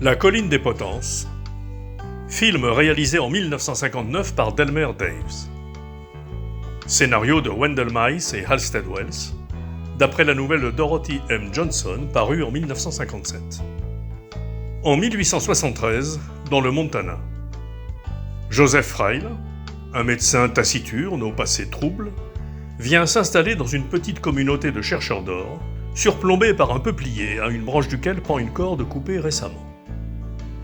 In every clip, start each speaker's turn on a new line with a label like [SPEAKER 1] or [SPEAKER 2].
[SPEAKER 1] La colline des potences, film réalisé en 1959 par Delmer Daves. Scénario de Wendell Mice et Halstead Wells, d'après la nouvelle de Dorothy M. Johnson parue en 1957. En 1873, dans le Montana, Joseph Frail, un médecin taciturne au passé trouble, vient s'installer dans une petite communauté de chercheurs d'or, surplombée par un peuplier à une branche duquel pend une corde coupée récemment.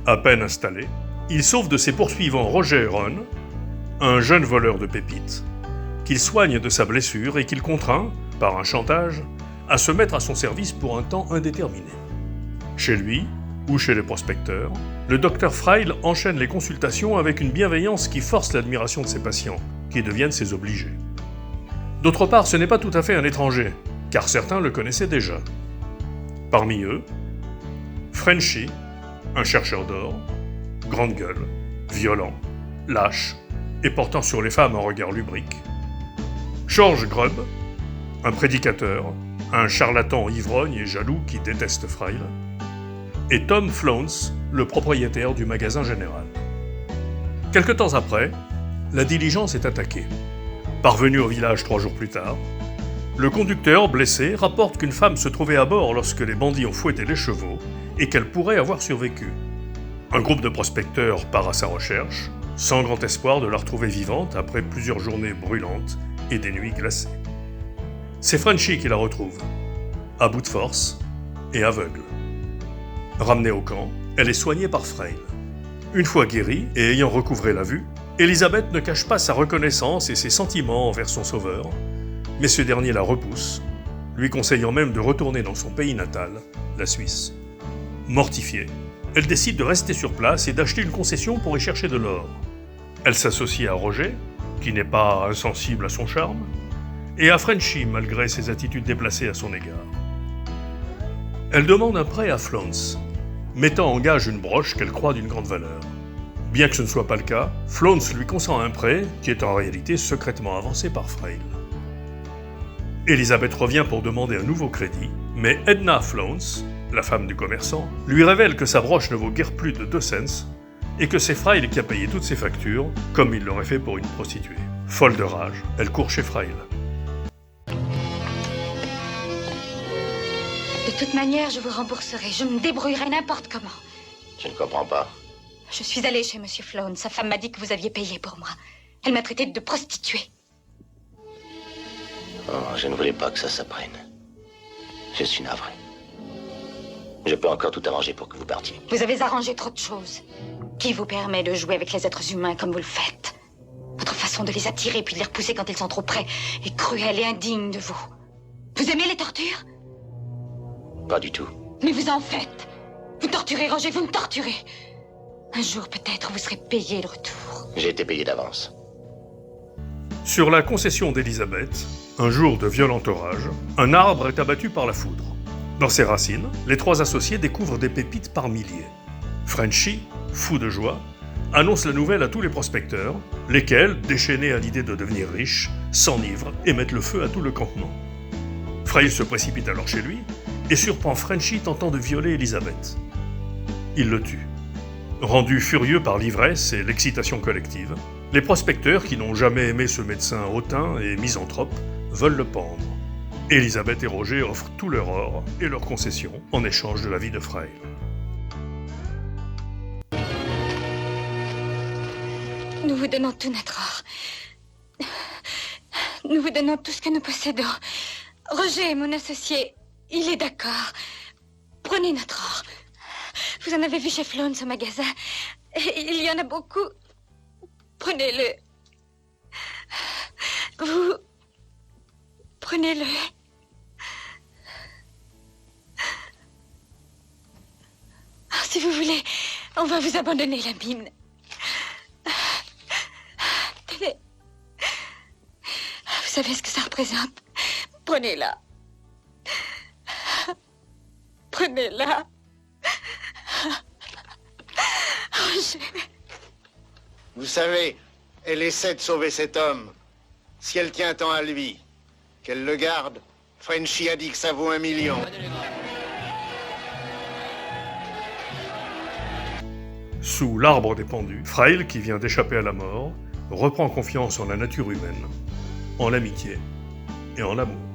[SPEAKER 1] À peine installé, il sauve de ses poursuivants Roger et Ron, un jeune voleur de pépites, qu'il soigne de sa blessure et qu'il contraint, par un chantage, à se mettre à son service pour un temps indéterminé. Chez lui, ou chez les prospecteurs, le docteur Frail enchaîne les consultations avec une bienveillance qui force l'admiration de ses patients, qui deviennent ses obligés. D'autre part, ce n'est pas tout à fait un étranger, car certains le connaissaient déjà. Parmi eux, Frenchy, un chercheur d'or, grande gueule, violent, lâche et portant sur les femmes un regard lubrique. George Grubb, un prédicateur, un charlatan ivrogne et jaloux qui déteste Frail. Et Tom Flounce, le propriétaire du magasin général. Quelque temps après, la diligence est attaquée. Parvenu au village 3 jours plus tard, le conducteur, blessé, rapporte qu'une femme se trouvait à bord lorsque les bandits ont fouetté les chevaux et qu'elle pourrait avoir survécu. Un groupe de prospecteurs part à sa recherche, sans grand espoir de la retrouver vivante après plusieurs journées brûlantes et des nuits glacées. C'est Frenchy qui la retrouve, à bout de force et aveugle. Ramenée au camp, elle est soignée par Frail. Une fois guérie et ayant recouvré la vue, Elizabeth ne cache pas sa reconnaissance et ses sentiments envers son sauveur, mais ce dernier la repousse, lui conseillant même de retourner dans son pays natal, la Suisse. Mortifiée, elle décide de rester sur place et d'acheter une concession pour y chercher de l'or. Elle s'associe à Roger, qui n'est pas insensible à son charme, et à Frenchy malgré ses attitudes déplacées à son égard. Elle demande un prêt à Flounce, mettant en gage une broche qu'elle croit d'une grande valeur. Bien que ce ne soit pas le cas, Flounce lui consent un prêt qui est en réalité secrètement avancé par Frail. Elizabeth revient pour demander un nouveau crédit, mais Edna Flounce, la femme du commerçant, lui révèle que sa broche ne vaut guère plus de 2 cents et que c'est Frail qui a payé toutes ses factures, comme il l'aurait fait pour une prostituée. Folle de rage, elle court chez Frail.
[SPEAKER 2] De toute manière, je vous rembourserai. Je me débrouillerai n'importe comment.
[SPEAKER 3] Je ne comprends pas.
[SPEAKER 2] Je suis allée chez Monsieur Flown. Sa femme m'a dit que vous aviez payé pour moi. Elle m'a traité de prostituée.
[SPEAKER 3] Oh, je ne voulais pas que ça s'apprenne. Je suis navré. Je peux encore tout arranger pour que vous partiez.
[SPEAKER 2] Vous avez arrangé trop de choses. Qui vous permet de jouer avec les êtres humains comme vous le faites? Votre façon de les attirer puis de les repousser quand ils sont trop près est cruelle et indigne de vous. Vous aimez les tortures?
[SPEAKER 3] Pas du tout.
[SPEAKER 2] Mais vous en faites. Vous torturez Roger, vous me torturez. Un jour peut-être vous serez payé le retour.
[SPEAKER 3] J'ai été payé d'avance.
[SPEAKER 1] Sur la concession d'Elizabeth, un jour de violent orage, un arbre est abattu par la foudre. Dans ses racines, les 3 associés découvrent des pépites par milliers. Frenchy, fou de joie, annonce la nouvelle à tous les prospecteurs, lesquels, déchaînés à l'idée de devenir riches, s'enivrent et mettent le feu à tout le campement. Frail se précipite alors chez lui et surprend Frenchy tentant de violer Elizabeth. Il le tue. Rendus furieux par l'ivresse et l'excitation collective, les prospecteurs, qui n'ont jamais aimé ce médecin hautain et misanthrope, veulent le pendre. Elizabeth et Roger offrent tout leur or et leurs concessions en échange de la vie de Frail.
[SPEAKER 2] Nous vous donnons tout notre or. Nous vous donnons tout ce que nous possédons. Roger est mon associé. Il est d'accord. Prenez notre or. Vous en avez vu chez Flown, ce magasin. Il y en a beaucoup. Prenez-le. Vous... Prenez-le. Si vous voulez, on va vous abandonner la mine. Tenez. Vous savez ce que ça représente? Prenez-la. Prenez-la. Roger.
[SPEAKER 4] Vous savez, elle essaie de sauver cet homme. Si elle tient tant à lui, qu'elle le garde. Frenchy a dit que ça vaut 1 million.
[SPEAKER 1] Sous l'arbre des pendus, Frail, qui vient d'échapper à la mort, reprend confiance en la nature humaine, en l'amitié et en l'amour.